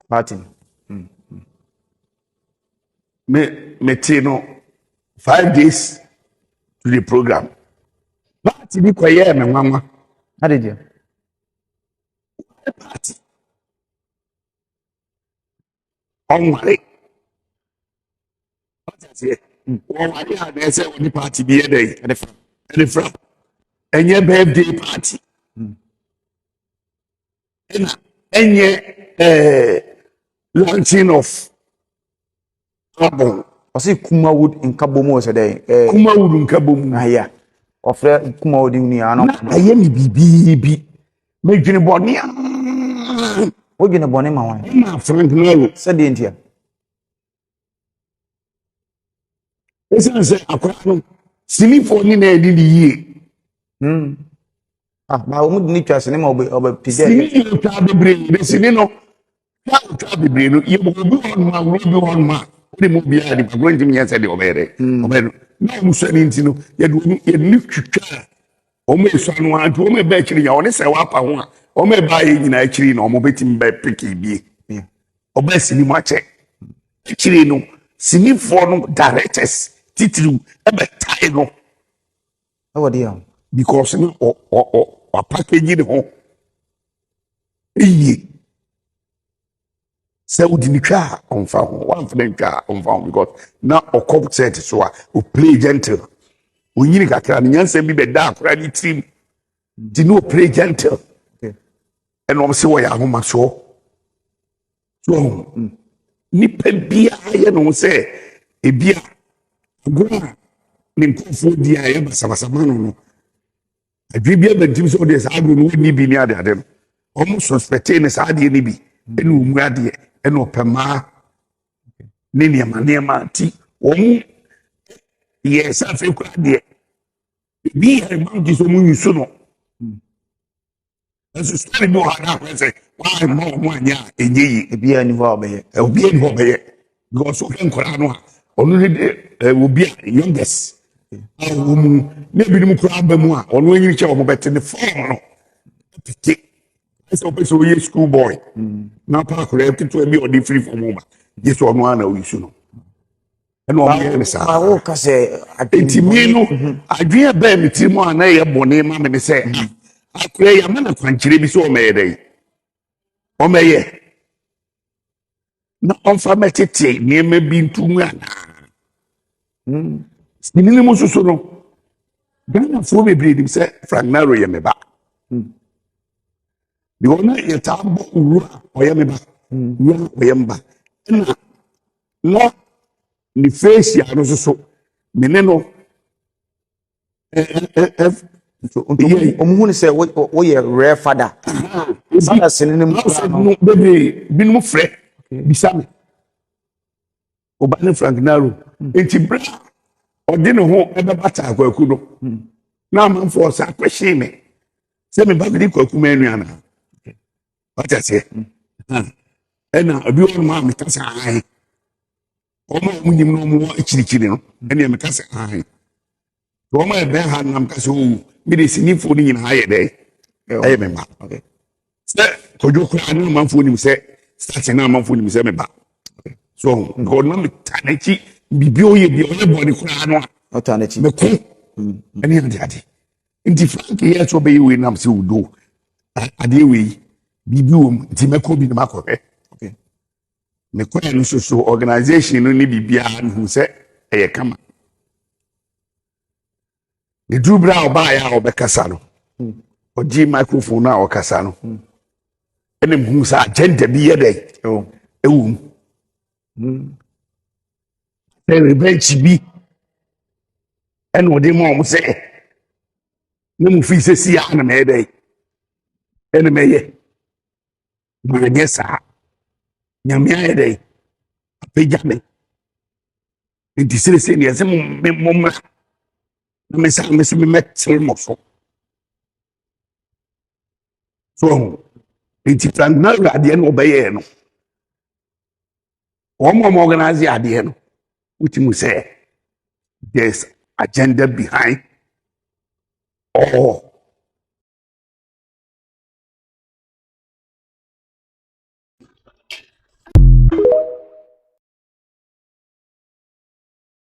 party. Me no 5 days to the program. Party be quiet, my mama. How did you? Party. On Monday. I had a say when the party be a day. And the from. And your birthday party. And your launching of album. I see kumawood in Kabomo today. Kumawood in Kabomo. Yeah. Of the kumawood in Niano. I am BB. Making a bonnet. We're going to bonnet my wife. Frank Naro. Said the India. Listen, say, I silly for me, I did the year. Ah, but I won't need to ask him about Pizza. You can't be brave. Listen, you know, can't be brave. You will be on my will be on my. The movie I did, going to me and said, Obey. No, saying, you know, you look to care. O me son want to me be chiri ya o ne se wa pa ho a o me ba ye nyina chiri na o mo betim be piki bi o ba sini mo ache chiri no sini for no directors titiri e be tie no How are because no o package ni ho eyi se wo di ni twa on fa ho one for them twa on fa because na o cop set so a o play gentle onyini kakra ne nyansa bi be da akra ni team di no play gentle and o se wo ya ho ma so ni pe bia ye no se e bia agora ni nkofo dia ye basabasa mano no adwi bia bantim so de sa agro no ni bi ni ade no o mo suspect ni sa ade ni bi ene o mu ade ene o pema ni niema ti o mu yes I feel ade be a monkey so mu yusu no as story no ha na say why mo anya enyi e bia ni ho obeye obi ni ho obeye because o kan kora no ha onu ne obi a youngest mu ne bi ni mu kora ba mu a onu enyi che o mo bete ne form no piti so pe so ye school boy na pa kora to bi o di free form ba yes onu ana o yusu no eno o me sa I ka say intimi no adwe ba mi ti mu ana ye bone ma me say akure ya me na kwankyere bi so o me dey o me ye na on fa metete ni me bi ntumu ana sinini mu so no Ghana fo be breed say Frank Naro ye me ba bi ona ye tambo uru o ye me ba uru o ye me ba na ni face ya no so me ne no omuhunu say wo ye rare father father sinini no baby binu frɛ bisa me oba ne Frank Naro enti bra ɔde ne ho ɛbɛbata akwaku no na amanfo sa question me sɛ me ba bi kwaku ma anu ana ɔta sɛ ɛna obi wɔ ma me kasa ai ɔma mu nyim no mu akyirikyiri no ɛna me kasa ai ɔma ɛbɛn ha nam kasa o me de sinifo ni nyina ayɛ dɛ ɛyɛ me ma sɛ kojo kura ne amanfo nim sɛ start na amanfo nim sɛ me ba so god na me tanachi bibi oye bi oye body kura no o tanachi me ko ani ade nti Frank ye so be we nam se udo ade we bibi wom nti me ko bi na makɔhwɛ me ko no so organization no ni bibia no sɛ ɛyɛ kama the dubra oba ya obekasa no oji microphone na okasa no ene mhu sa agenda bi ye dey ewum revenge bi ene odi mo se ne mu fi se si ya na me dey ene me ye ma nye sa nyame aye dey apejja me nti se ne se mo ma na me sa me se me metel mo so nti Frank Naro ade no obeye no mo organize ade no which you say there's agenda behind all